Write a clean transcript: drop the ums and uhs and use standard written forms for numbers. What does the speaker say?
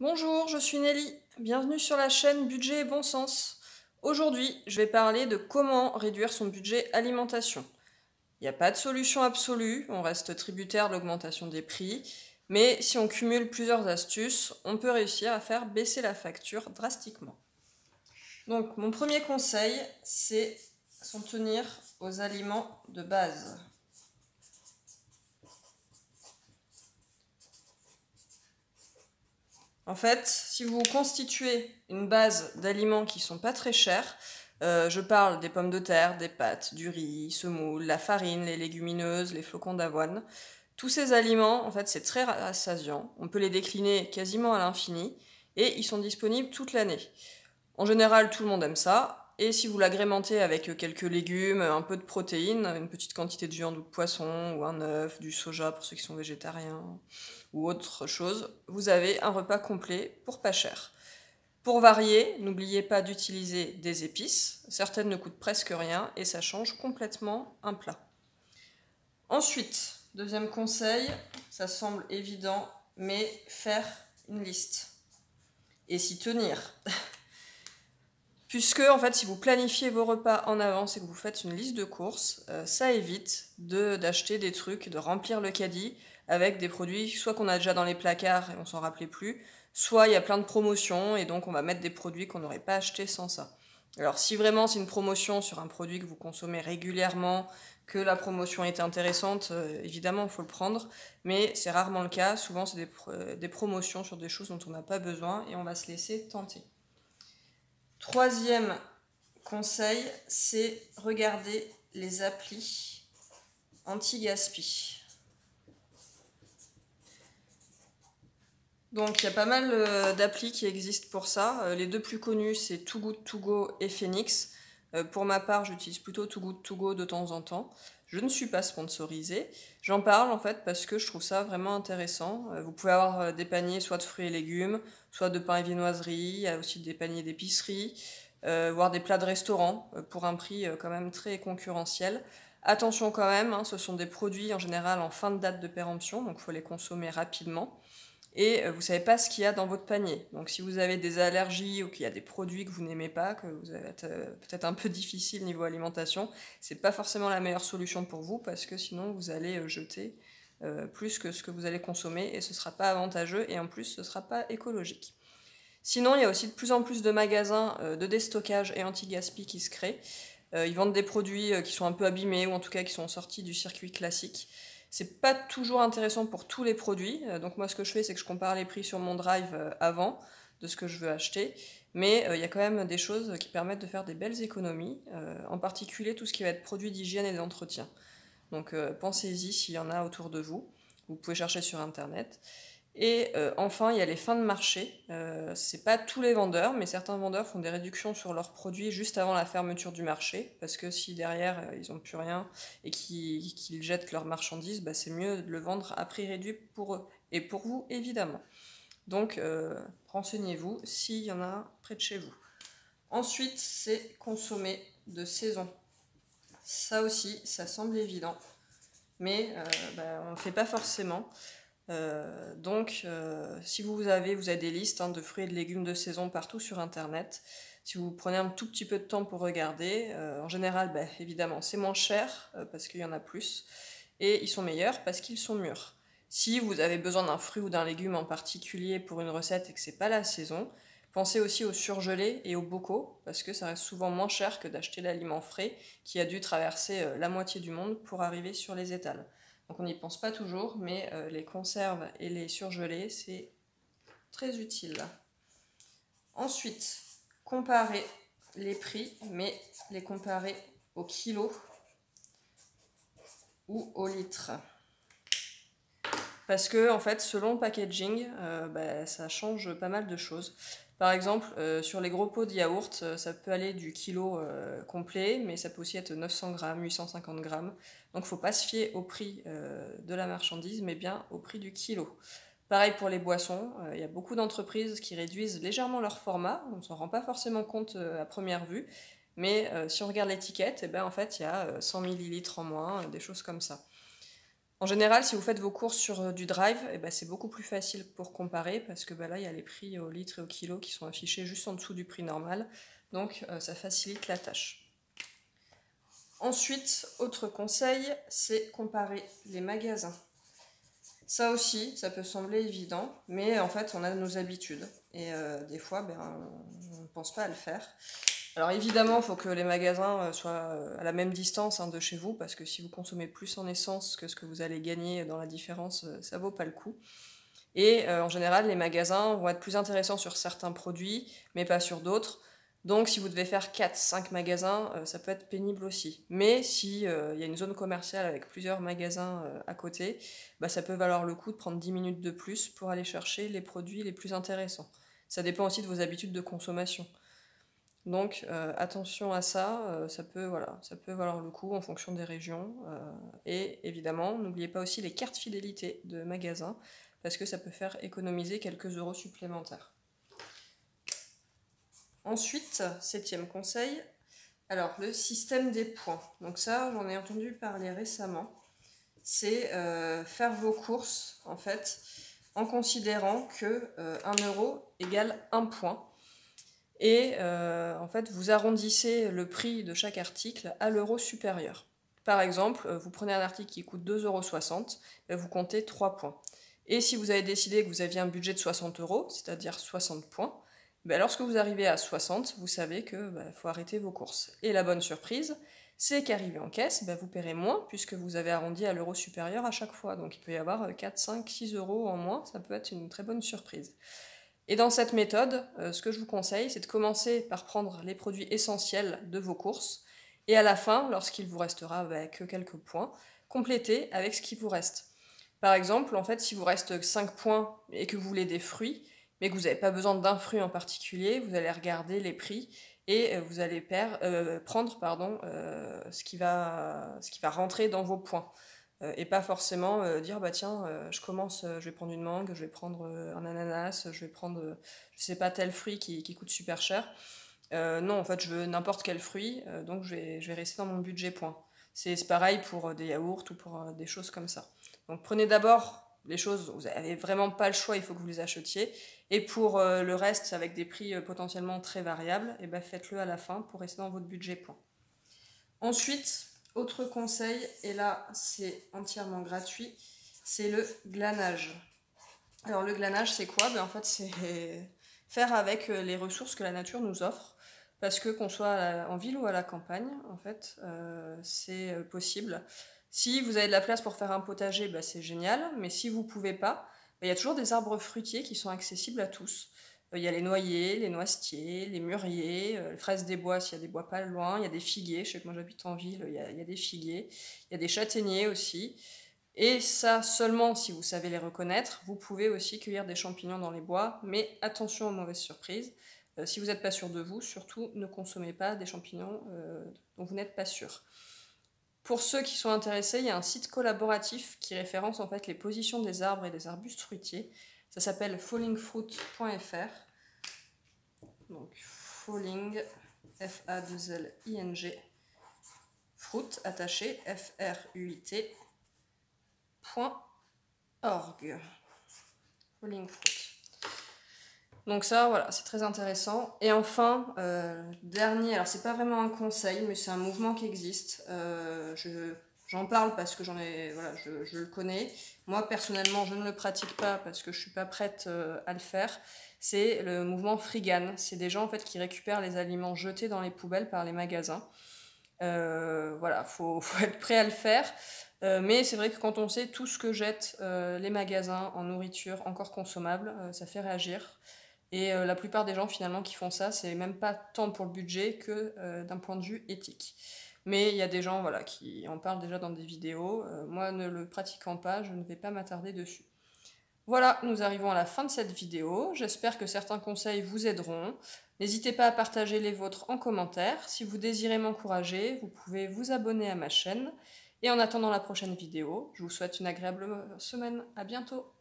Bonjour, je suis Nelly. Bienvenue sur la chaîne Budget et Bon Sens. Aujourd'hui, je vais parler de comment réduire son budget alimentation. Il n'y a pas de solution absolue, on reste tributaire de l'augmentation des prix, mais si on cumule plusieurs astuces, on peut réussir à faire baisser la facture drastiquement. Donc, mon premier conseil, c'est s'en tenir aux aliments de base. En fait, si vous constituez une base d'aliments qui ne sont pas très chers, je parle des pommes de terre, des pâtes, du riz, semoule, la farine, les légumineuses, les flocons d'avoine. Tous ces aliments, en fait, c'est très rassasiant. On peut les décliner quasiment à l'infini et ils sont disponibles toute l'année. En général, tout le monde aime ça. Et si vous l'agrémentez avec quelques légumes, un peu de protéines, une petite quantité de viande ou de poisson, ou un œuf, du soja pour ceux qui sont végétariens, ou autre chose, vous avez un repas complet pour pas cher. Pour varier, n'oubliez pas d'utiliser des épices. Certaines ne coûtent presque rien et ça change complètement un plat. Ensuite, deuxième conseil, ça semble évident, mais faire une liste et s'y tenir. Puisque, en fait, si vous planifiez vos repas en avance et que vous faites une liste de courses, ça évite d'acheter des trucs, de remplir le caddie avec des produits soit qu'on a déjà dans les placards et on s'en rappelait plus, soit il y a plein de promotions et donc on va mettre des produits qu'on n'aurait pas achetés sans ça. Alors si vraiment c'est une promotion sur un produit que vous consommez régulièrement, que la promotion est intéressante, évidemment il faut le prendre, mais c'est rarement le cas, souvent c'est des promotions sur des choses dont on n'a pas besoin et on va se laisser tenter. Troisième conseil, c'est regarder les applis anti-gaspi. Donc il y a pas mal d'applis qui existent pour ça. Les deux plus connus, c'est Too Good To Go et Phoenix. Pour ma part, j'utilise plutôt Too Good To Go de temps en temps. Je ne suis pas sponsorisée. J'en parle en fait parce que je trouve ça vraiment intéressant. Vous pouvez avoir des paniers soit de fruits et légumes, soit de pain et viennoiserie. Il y a aussi des paniers d'épicerie, voire des plats de restaurant pour un prix quand même très concurrentiel. Attention quand même, hein, ce sont des produits en général en fin de date de péremption, donc il faut les consommer rapidement. Et vous ne savez pas ce qu'il y a dans votre panier. Donc si vous avez des allergies ou qu'il y a des produits que vous n'aimez pas, que vous êtes peut-être un peu difficile niveau alimentation, c'est pas forcément la meilleure solution pour vous parce que sinon vous allez jeter plus que ce que vous allez consommer et ce sera pas avantageux et en plus ce sera pas écologique. Sinon, il y a aussi de plus en plus de magasins de déstockage et anti-gaspi qui se créent. Ils vendent des produits qui sont un peu abîmés ou en tout cas qui sont sortis du circuit classique. C'est pas toujours intéressant pour tous les produits. Donc moi, ce que je fais, c'est que je compare les prix sur mon drive avant de ce que je veux acheter. Mais il y a quand même des choses qui permettent de faire des belles économies, en particulier tout ce qui va être produits d'hygiène et d'entretien. Donc pensez-y s'il y en a autour de vous. Vous pouvez chercher sur internet. Et enfin, il y a les fins de marché. C'est pas tous les vendeurs, mais certains vendeurs font des réductions sur leurs produits juste avant la fermeture du marché, parce que si derrière ils n'ont plus rien et qu'ils jettent leurs marchandises, bah, c'est mieux de le vendre à prix réduit pour eux et pour vous évidemment. Donc renseignez-vous s'il y en a près de chez vous. Ensuite, c'est consommer de saison. Ça aussi, ça semble évident, mais bah, on ne le fait pas forcément. Si vous avez des listes hein, de fruits et de légumes de saison partout sur internet. Si vous prenez un tout petit peu de temps pour regarder, en général, bah, évidemment, c'est moins cher parce qu'il y en a plus et ils sont meilleurs parce qu'ils sont mûrs. Si vous avez besoin d'un fruit ou d'un légume en particulier pour une recette et que c'est pas la saison, pensez aussi aux surgelés et aux bocaux parce que ça reste souvent moins cher que d'acheter l'aliment frais qui a dû traverser la moitié du monde pour arriver sur les étals. Donc on n'y pense pas toujours, mais les conserves et les surgelés, c'est très utile. Ensuite, comparer les prix, mais les comparer au kilo ou au litre. Parce que, en fait, selon le packaging, bah, ça change pas mal de choses. Par exemple, sur les gros pots de yaourt, ça peut aller du kilo complet, mais ça peut aussi être 900 grammes, 850 grammes. Donc, faut pas se fier au prix de la marchandise, mais bien au prix du kilo. Pareil pour les boissons, il y a beaucoup d'entreprises qui réduisent légèrement leur format. On ne s'en rend pas forcément compte à première vue, mais si on regarde l'étiquette, eh ben, en fait, il y a 100 millilitres en moins, des choses comme ça. En général, si vous faites vos courses sur du Drive, eh ben, c'est beaucoup plus facile pour comparer parce que là, il y a les prix au litre et au kilo qui sont affichés juste en dessous du prix normal. Donc, ça facilite la tâche. Ensuite, autre conseil, c'est comparer les magasins. Ça aussi, ça peut sembler évident, mais en fait, on a nos habitudes. Et des fois, on ne pense pas à le faire. Alors évidemment, il faut que les magasins soient à la même distance de chez vous, parce que si vous consommez plus en essence que ce que vous allez gagner dans la différence, ça vaut pas le coup. Et en général, les magasins vont être plus intéressants sur certains produits, mais pas sur d'autres. Donc si vous devez faire 4-5 magasins, ça peut être pénible aussi. Mais si y a une zone commerciale avec plusieurs magasins à côté, ça peut valoir le coup de prendre 10 minutes de plus pour aller chercher les produits les plus intéressants. Ça dépend aussi de vos habitudes de consommation. Donc attention à ça, ça peut valoir le coup en fonction des régions. Et évidemment, n'oubliez pas aussi les cartes fidélité de magasins, parce que ça peut faire économiser quelques euros supplémentaires. Ensuite, 7e conseil, alors le système des points. Donc ça, j'en ai entendu parler récemment. C'est faire vos courses, en fait, en considérant que 1 euro égale 1 point. Et en fait, vous arrondissez le prix de chaque article à l'euro supérieur. Par exemple, vous prenez un article qui coûte 2,60 €, vous comptez 3 points. Et si vous avez décidé que vous aviez un budget de 60 €, c'est-à-dire 60 points, lorsque vous arrivez à 60, vous savez que faut arrêter vos courses. Et la bonne surprise, c'est qu'arrivé en caisse, vous paierez moins puisque vous avez arrondi à l'euro supérieur à chaque fois. Donc il peut y avoir 4, 5, 6 euros en moins, ça peut être une très bonne surprise. Et dans cette méthode, ce que je vous conseille, c'est de commencer par prendre les produits essentiels de vos courses, et à la fin, lorsqu'il vous restera que quelques points, compléter avec ce qui vous reste. Par exemple, en fait, si vous reste 5 points et que vous voulez des fruits, mais que vous n'avez pas besoin d'un fruit en particulier, vous allez regarder les prix et vous allez prendre ce qui va rentrer dans vos points. Et pas forcément dire tiens, je vais prendre une mangue, je vais prendre un ananas, je vais prendre je sais pas tel fruit qui coûte super cher. Non, en fait je veux n'importe quel fruit, donc je vais rester dans mon budget point. C'est pareil pour des yaourts ou pour des choses comme ça. Donc prenez d'abord les choses où vous n'avez vraiment pas le choix, il faut que vous les achetiez. Et pour le reste, avec des prix potentiellement très variables, faites-le à la fin pour rester dans votre budget point. Ensuite, autre conseil, et là c'est entièrement gratuit, c'est le glanage. Alors le glanage c'est quoi? En fait c'est faire avec les ressources que la nature nous offre, parce que qu'on soit en ville ou à la campagne, en fait c'est possible. Si vous avez de la place pour faire un potager, c'est génial, mais si vous pouvez pas, il y a toujours des arbres fruitiers qui sont accessibles à tous. Il y a les noyers, les noisetiers, les mûriers, les fraises des bois s'il y a des bois pas loin, il y a des figuiers, je sais que moi j'habite en ville, il y a des figuiers, il y a des châtaigniers aussi. Et ça seulement si vous savez les reconnaître. Vous pouvez aussi cueillir des champignons dans les bois, mais attention aux mauvaises surprises. Si vous n'êtes pas sûr de vous, surtout ne consommez pas des champignons dont vous n'êtes pas sûr. Pour ceux qui sont intéressés, il y a un site collaboratif qui référence en fait les positions des arbres et des arbustes fruitiers. Ça s'appelle fallingfruit.fr. Donc falling, F-A-2-L-I-N-G, fruit attaché, F-R-U-I-T.org. Falling fruit. Donc ça, voilà, c'est très intéressant. Et enfin, dernier, alors c'est pas vraiment un conseil, mais c'est un mouvement qui existe. J'en parle parce que je le connais. Moi, personnellement, je ne le pratique pas parce que je suis pas prête à le faire. C'est le mouvement Freegan. C'est des gens en fait qui récupèrent les aliments jetés dans les poubelles par les magasins. Voilà, faut être prêt à le faire. Mais c'est vrai que quand on sait tout ce que jettent les magasins en nourriture encore consommable, ça fait réagir. Et la plupart des gens finalement qui font ça, c'est même pas tant pour le budget que d'un point de vue éthique. Mais il y a des gens qui en parlent déjà dans des vidéos. Moi, ne le pratiquant pas, je ne vais pas m'attarder dessus. Voilà, nous arrivons à la fin de cette vidéo. J'espère que certains conseils vous aideront. N'hésitez pas à partager les vôtres en commentaire. Si vous désirez m'encourager, vous pouvez vous abonner à ma chaîne. Et en attendant la prochaine vidéo, je vous souhaite une agréable semaine. À bientôt!